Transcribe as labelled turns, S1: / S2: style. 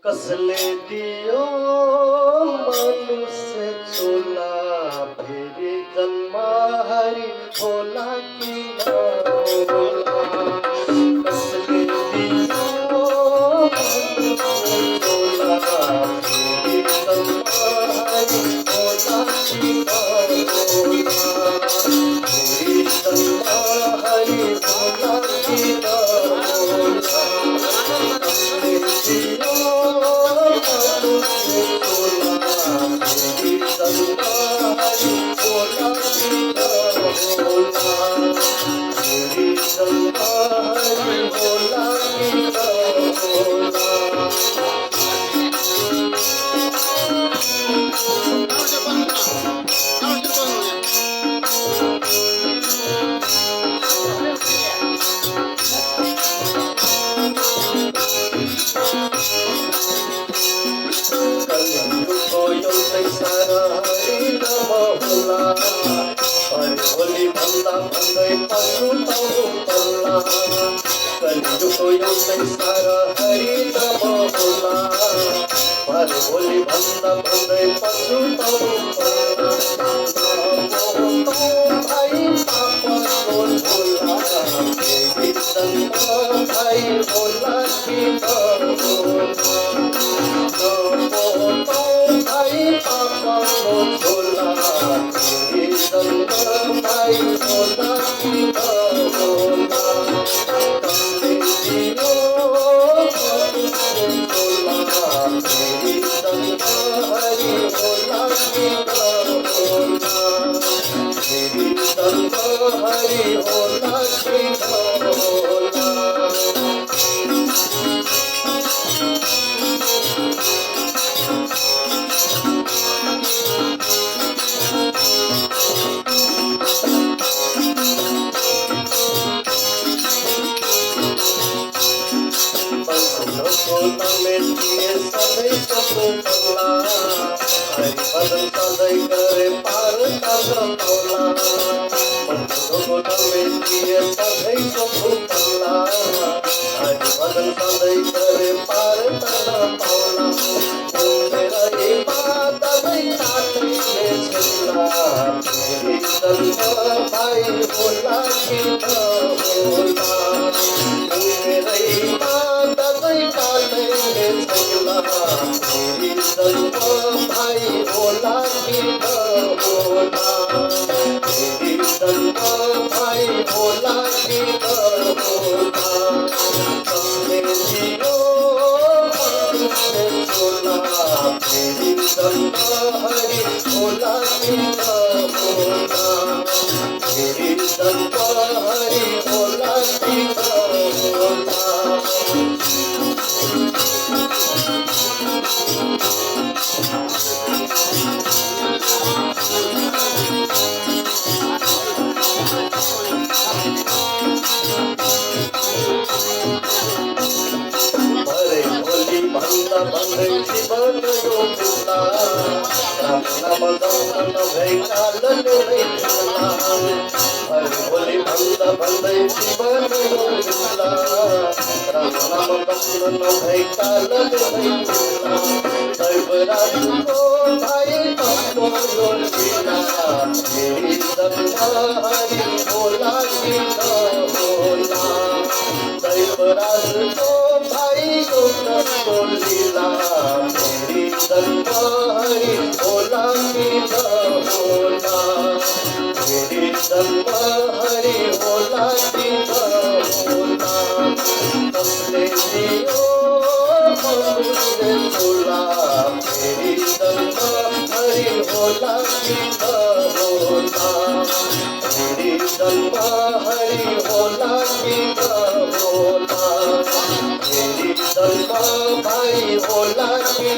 S1: कसले दियो मनुष्य चोला फेरि जन्म हरि होला कि नहोला कसले दियो मनुष्य चोला फेरि जन्म हरि होला कि नहोला फेरि जन्म हरि होला कि नहोला कसले दियो भोलि भन्दा भन्दै पछुताउनु पर्ला कलियुगको एउटै सारा हरि नाम होला भोलि भन्दा भन्दै पछुताउनु पर्ला भाइ पापको झोला फेरि जन्म भाइ होला कि नहोला भाइ पापको झोला फेरि जन्म भाइ होला कि नहोला कसले दियो मनुष्य झोला फेरि जन्म हरि होला कि नहोला फेरि जन्म हरि होला कि नहोला सधैँ सक्नु पर्ला हरिभजन सधैँ गरे पार तल पाउला मन्त्रको नामे दिए सधैँ सक्नु पर्ला हरिभजन सधैँ गरे पार तल पाउला मेरा इबादतै साथैले छेला फेरि जन्म भाइ होला कि नहोला मेरा इबादतै साथैले छेला फेरि जन्म भाइ होला कि नहोला फेरि जन्म भाइ होला कि नहोला कसले दियो मनुष्य चोला फेरि जन्म हरि होला कि नहोला फेरि जन्म हरि होला कि नहोला भन्दा भन्दै जीवन यो बित्ला राम नाम जप नभई कालले नै बित्ला भोलि भन्दा भन्दै जीवन यो बित्ला राम नाम जप नभई कालले नै बित्ला दैवराजको भाइ तत्त्व यो लीला फेरि जन्म हरि होला कि नहोला दैवराजको भाइ तत्त्व लीला फेरि जन्म हरि होला कि नहोला फेरि जन्म हरि होला कि नहोला कसले दियो मनुष्य चोला फेरि जन्म हरि होला कि नहोला फेरि जन्म हरि होला कि नहोला फेरि जन्म भाइ होला कि